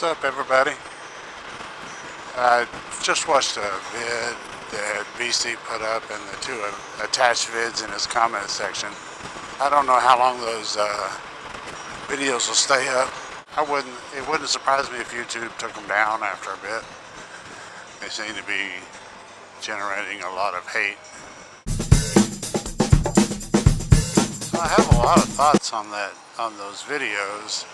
What's up, everybody? I just watched a vid that BC put up and the two attached vids in his comment section. I don't know how long those videos will stay up. It wouldn't surprise me if YouTube took them down after a bit. They seem to be generating a lot of hate. So I have a lot of thoughts on those videos.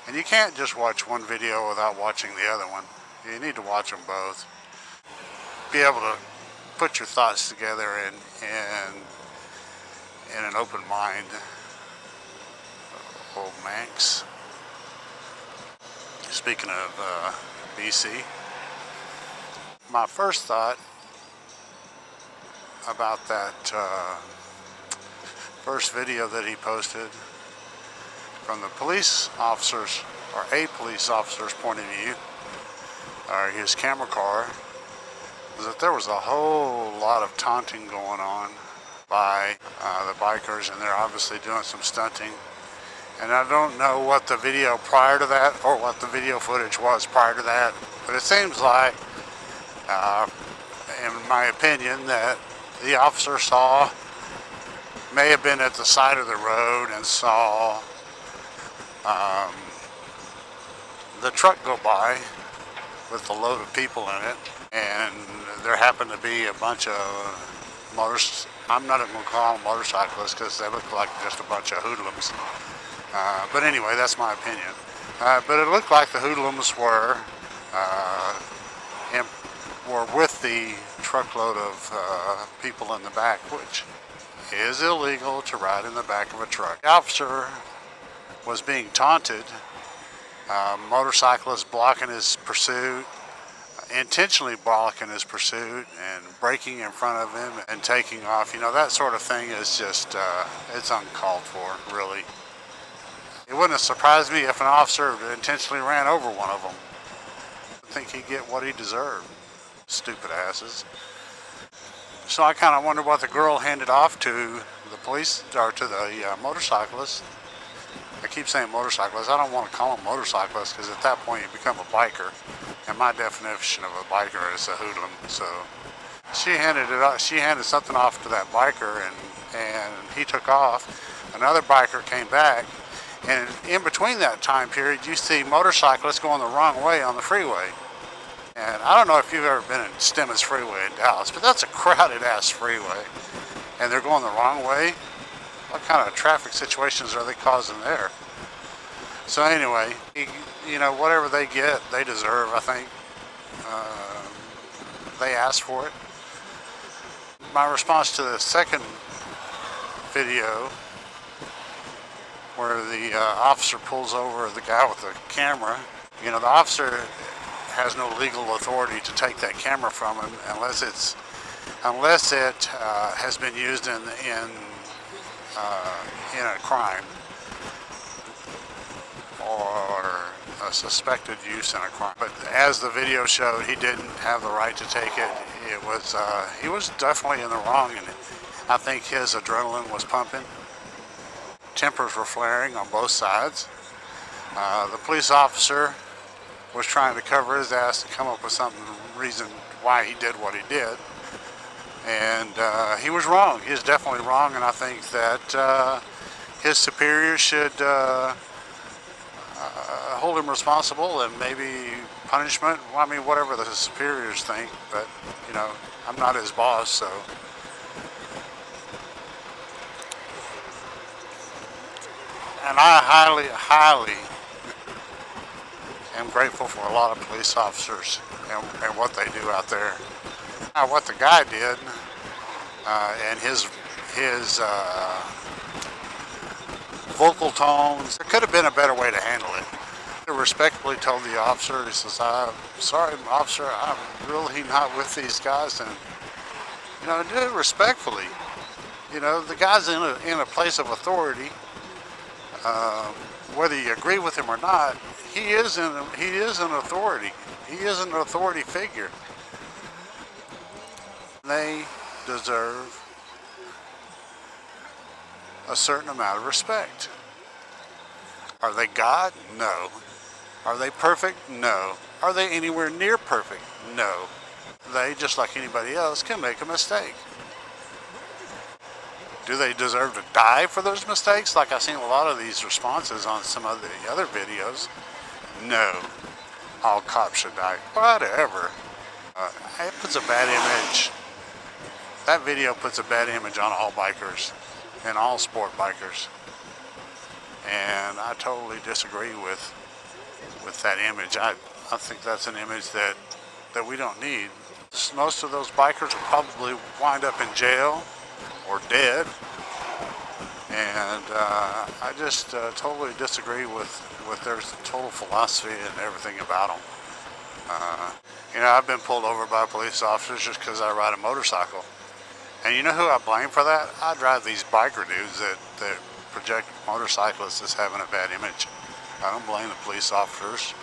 And you can't just watch one video without watching the other one. You need to watch them both. Be able to put your thoughts together in an open mind. Old Manx. Speaking of BC, my first thought about that first video that he posted from the police officers, or a police officer's point of view, or his camera car, was that there was a whole lot of taunting going on by the bikers, and they're obviously doing some stunting. And I don't know what the video prior to that, or what the video footage was prior to that, but it seems like, in my opinion, that the officer may have been at the side of the road and saw the truck go by with a load of people in it, and there happened to be a bunch of I'm not even going to call them motorcyclists because they look like just a bunch of hoodlums. But anyway, that's my opinion. But it looked like the hoodlums were with the truckload of people in the back, which is illegal to ride in the back of a truck. The officer was being taunted, motorcyclists blocking his pursuit, intentionally blocking his pursuit and braking in front of him and taking off. You know, that sort of thing is just, it's uncalled for, really. It wouldn't have surprised me if an officer intentionally ran over one of them. I think he'd get what he deserved. Stupid asses. So I kind of wonder what the girl handed off to the police, or to the motorcyclist. I keep saying motorcyclists. I don't want to call them motorcyclists because at that point you become a biker. And my definition of a biker is a hoodlum. So she handed something off to that biker, and he took off. Another biker came back, and in between that time period, you see motorcyclists going the wrong way on the freeway. And I don't know if you've ever been in Stemmons Freeway in Dallas, but that's a crowded ass freeway, and they're going the wrong way. What kind of traffic situations are they causing there? So anyway, you know, whatever they get, they deserve, I think. They asked for it. My response to the second video, where the officer pulls over the guy with the camera, you know, the officer has no legal authority to take that camera from him unless it has been used in a crime or a suspected use in a crime. But as the video showed, he didn't have the right to take it. He was definitely in the wrong, and I think his adrenaline was pumping. Tempers were flaring on both sides. The police officer was trying to cover his ass and come up with some reason why he did what he did. And he was wrong. He was definitely wrong, and I think that his superiors should hold him responsible and maybe punishment. Well, I mean, whatever the superiors think, but, you know, I'm not his boss, so. And I highly am grateful for a lot of police officers and what they do out there. Now, what the guy did, and his vocal tones, there could have been a better way to handle it. He respectfully told the officer, he says, "I'm sorry, officer, I'm really not with these guys," and, you know, do it respectfully. You know, the guy's in a place of authority. Whether you agree with him or not, he is an authority. He is an authority figure. They deserve a certain amount of respect. Are they God? No. Are they perfect? No. Are they anywhere near perfect? No. They, just like anybody else, can make a mistake. Do they deserve to die for those mistakes? Like I've seen a lot of these responses on some of the other videos. No. All cops should die. Whatever. It puts a bad image. That video puts a bad image on all bikers and all sport bikers. And I totally disagree with that image. I think that's an image that we don't need. Most of those bikers will probably wind up in jail or dead. And I just totally disagree with their total philosophy and everything about them. You know, I've been pulled over by police officers just because I ride a motorcycle. And you know who I blame for that? I drive these biker dudes that project motorcyclists as having a bad image. I don't blame the police officers.